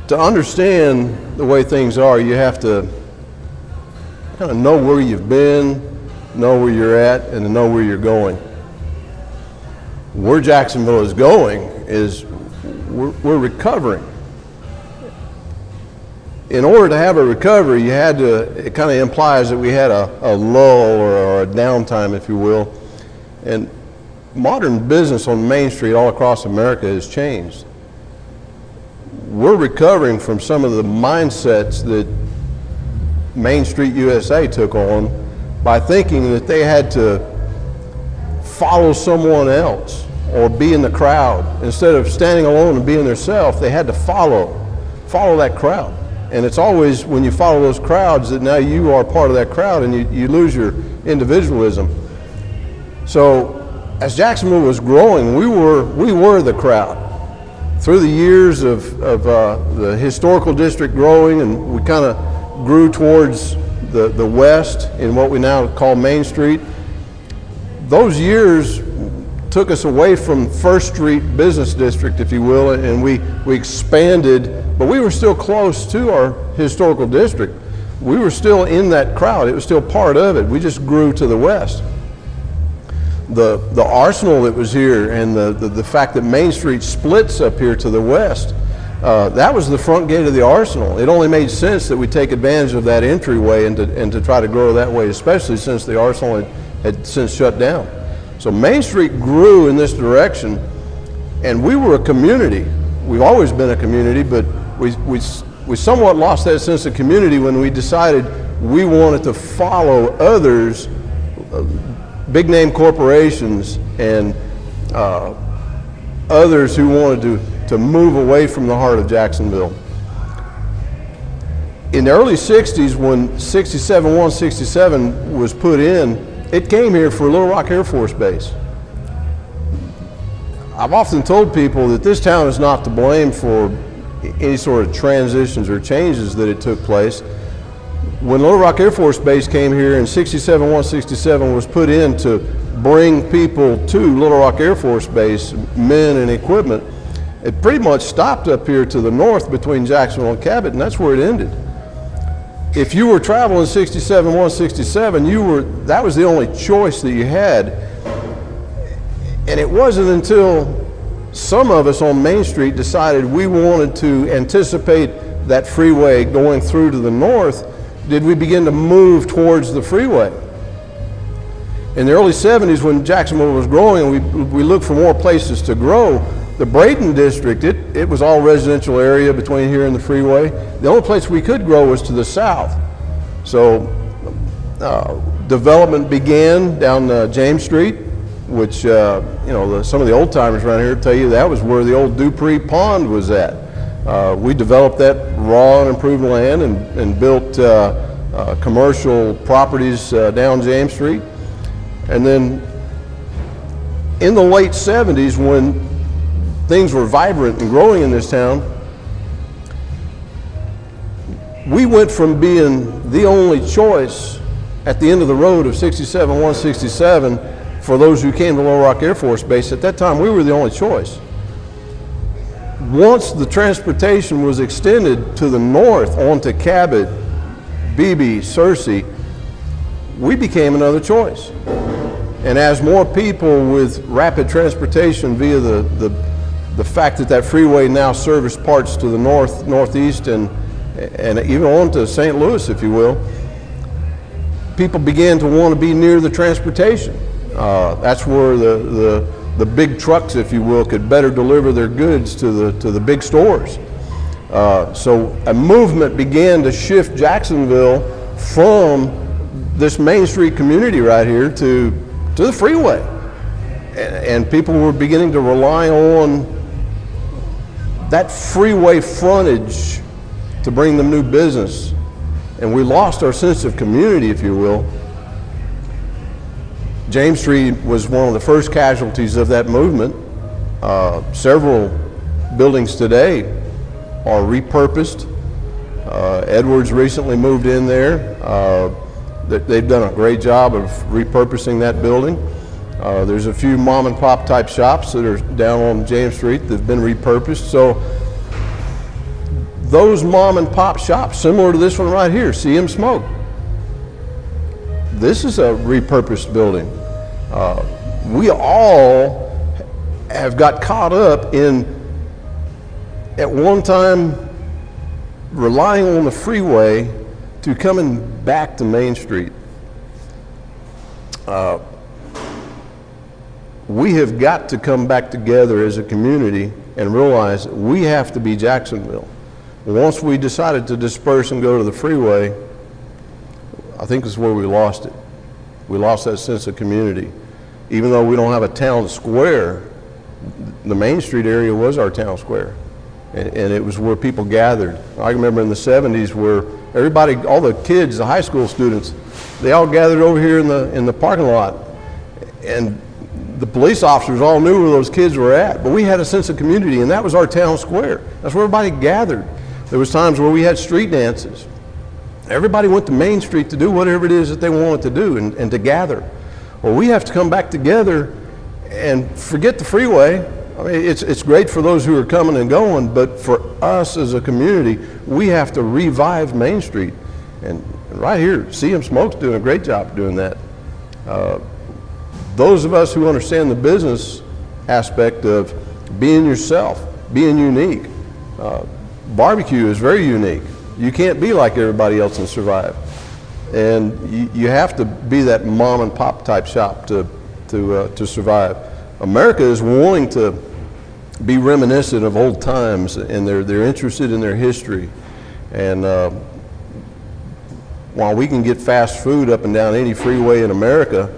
To understand the way things are, you have to kind of know where you've been, know where you're at, and to know where you're going. Where Jacksonville is going is we're recovering. In order to have a recovery, it kind of implies that we had a lull or a downtime, if you will. And modern business on Main Street all across America has changed. We're recovering from some of the mindsets that Main Street USA took on by thinking that they had to follow someone else or be in the crowd. Instead of standing alone and being themselves, they had to follow that crowd. And it's always when you follow those crowds that now you are part of that crowd and you lose your individualism. So as Jacksonville was growing, we were the crowd. Through the years of the historical district growing, and we kind of grew towards the west in what we now call Main Street, those years took us away from First Street Business District, if you will, and we expanded, but we were still close to our historical district. We were still in that crowd. It was still part of it. We just grew to the west. The arsenal that was here and the fact that Main Street splits up here to the west, that was the front gate of the arsenal. It only made sense that we take advantage of that entryway and to try to grow that way, especially since the arsenal had since shut down. So Main Street grew in this direction, and we were a community. We've always been a community, but we somewhat lost that sense of community when we decided we wanted to follow others, big name corporations and others who wanted to move away from the heart of Jacksonville. In the early 60s, when 167 was put in, it came here for Little Rock Air Force Base. I've often told people that this town is not to blame for any sort of transitions or changes that it took place. When Little Rock Air Force Base came here and 167 was put in to bring people to Little Rock Air Force Base, men and equipment, it pretty much stopped up here to the north between Jacksonville and Cabot, and that's where it ended. If you were traveling 167, that was the only choice that you had. And it wasn't until some of us on Main Street decided we wanted to anticipate that freeway going through to the north did we begin to move towards the freeway. In the early 70s, when Jacksonville was growing and we looked for more places to grow, the Braden district, it was all residential area between here and the freeway. The only place we could grow was to the south. So development began down James Street, which some of the old timers around here tell you that was where the old Dupree Pond was at. We developed that raw and improved land and built commercial properties down James Street. And then in the late 70s, when things were vibrant and growing in this town, we went from being the only choice at the end of the road of 167 for those who came to Little Rock Air Force Base. At that time, we were the only choice. Once the transportation was extended to the north onto Cabot, Beebe, Searcy, we became another choice. And as more people with rapid transportation via the fact that freeway now serviced parts to the north, northeast, and even on to St. Louis, if you will, people began to want to be near the transportation. That's where the big trucks, if you will, could better deliver their goods to the big stores. So a movement began to shift Jacksonville from this Main Street community right here to the freeway. And people were beginning to rely on that freeway frontage to bring them new business. And we lost our sense of community, if you will. James Street was one of the first casualties of that movement. Several buildings today are repurposed. Edwards recently moved in there. They've done a great job of repurposing that building. There's a few mom and pop type shops that are down on James Street that have been repurposed. So those mom and pop shops, similar to this one right here, CM Smoke. This is a repurposed building. We all have got caught up in, at one time, relying on the freeway to coming back to Main Street. We have got to come back together as a community and realize that we have to be Jacksonville. Once we decided to disperse and go to the freeway, I think this is where we lost it. We lost that sense of community. Even though we don't have a town square, the Main Street area was our town square. And it was where people gathered. I remember in the 70s where everybody, all the kids, the high school students, they all gathered over here in the parking lot. And the police officers all knew where those kids were at. But we had a sense of community, and that was our town square. That's where everybody gathered. There was times where we had street dances. Everybody went to Main Street to do whatever it is that they wanted to do and to gather. Well, we have to come back together and forget the freeway. I mean, it's great for those who are coming and going, but for us as a community, we have to revive Main Street. And right here, CM Smoke's doing a great job doing that. Those of us who understand the business aspect of being yourself, being unique, barbecue is very unique. You can't be like everybody else and survive. And you have to be that mom and pop type shop to survive. America is wanting to be reminiscent of old times, and they're interested in their history. And while we can get fast food up and down any freeway in America,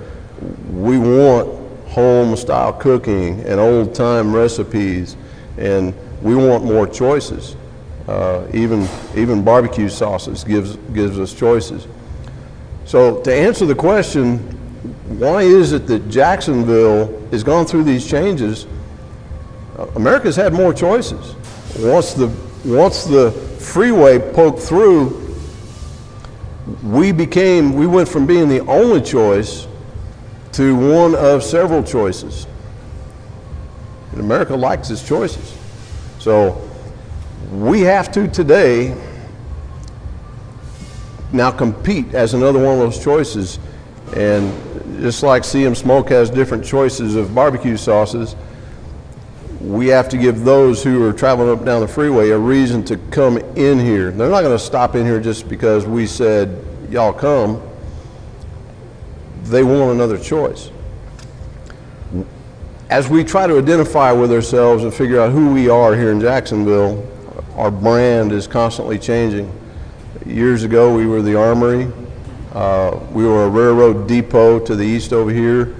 we want home style cooking and old time recipes, and we want more choices. Even barbecue sauces gives us choices. So to answer the question, why is it that Jacksonville has gone through these changes? America's had more choices. Once the freeway poked through, we went from being the only choice to one of several choices. And America likes its choices. So we have to today now compete as another one of those choices. And just like CM Smoke has different choices of barbecue sauces, we have to give those who are traveling up and down the freeway a reason to come in here. They're not going to stop in here just because we said, y'all come. They want another choice. As we try to identify with ourselves and figure out who we are here in Jacksonville, our brand is constantly changing. Years ago, we were the Armory. We were a railroad depot to the east over here.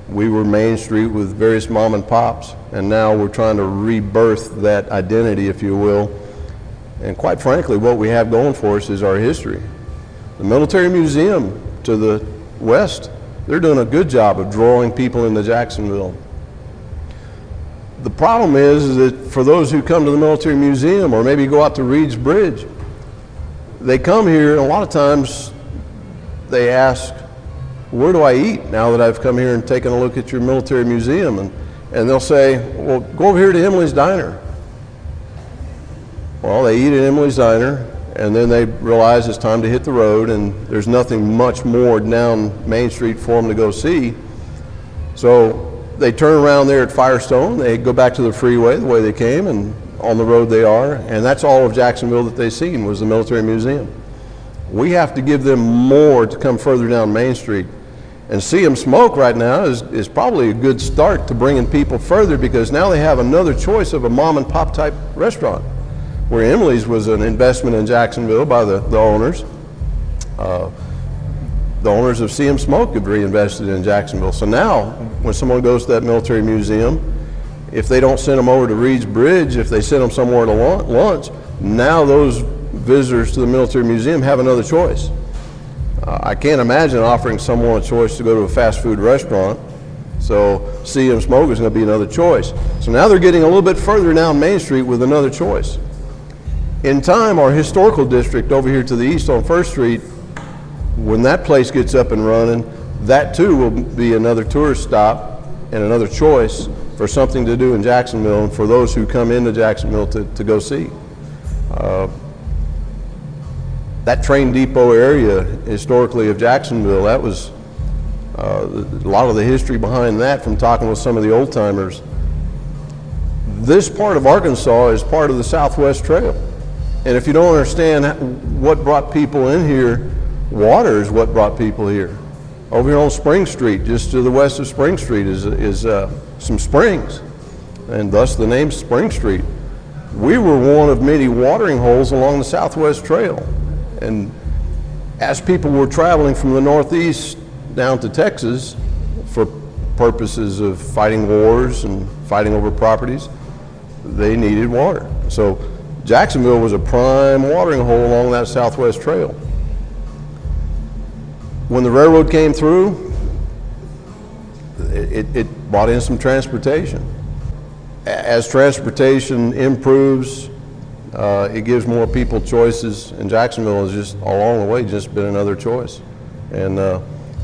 We were Main Street with various mom and pops, and now we're trying to rebirth that identity, if you will. And quite frankly, what we have going for us is our history. The Military Museum to the west, they're doing a good job of drawing people into Jacksonville. The problem is that for those who come to the Military Museum or maybe go out to Reed's Bridge, they come here and a lot of times they ask, where do I eat now that I've come here and taken a look at your Military Museum? And they'll say, well, go over here to Emily's Diner. Well, they eat at Emily's Diner, and then they realize it's time to hit the road, and there's nothing much more down Main Street for them to go see. So they turn around there at Firestone, they go back to the freeway the way they came, and on the road they are, and that's all of Jacksonville that they've seen was the Military Museum. We have to give them more to come further down Main Street. And CM Smoke right now is probably a good start to bringing people further, because now they have another choice of a mom and pop type restaurant, where Emily's was an investment in Jacksonville by the owners. The owners of CM Smoke have reinvested in Jacksonville. So now when someone goes to that Military Museum, If they don't send them over to Reed's Bridge, if they send them somewhere to lunch, now those visitors to the Military Museum have another choice. I can't imagine offering someone a choice to go to a fast food restaurant, so See 'em Smoke is going to be another choice. So now they're getting a little bit further down Main Street with another choice. In time, our historical district over here to the east on First Street, when that place gets up and running, that too will be another tourist stop and another choice for something to do in Jacksonville and for those who come into Jacksonville to go see. That train depot area historically of Jacksonville, that was a lot of the history behind that from talking with some of the old timers. This part of Arkansas is part of the Southwest Trail. And if you don't understand what brought people in here, water is what brought people here. Over here on Spring Street, just to the west of Spring Street, is some springs, and thus the name Spring Street. We were one of many watering holes along the Southwest Trail. And as people were traveling from the Northeast down to Texas for purposes of fighting wars and fighting over properties, they needed water. So Jacksonville was a prime watering hole along that Southwest Trail. When the railroad came through, it brought in some transportation. As transportation improves, it gives more people choices, and Jacksonville has just along the way just been another choice. And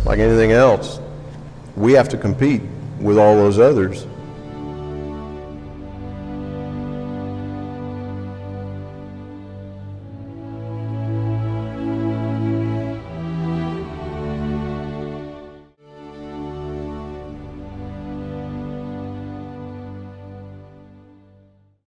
like anything else, we have to compete with all those others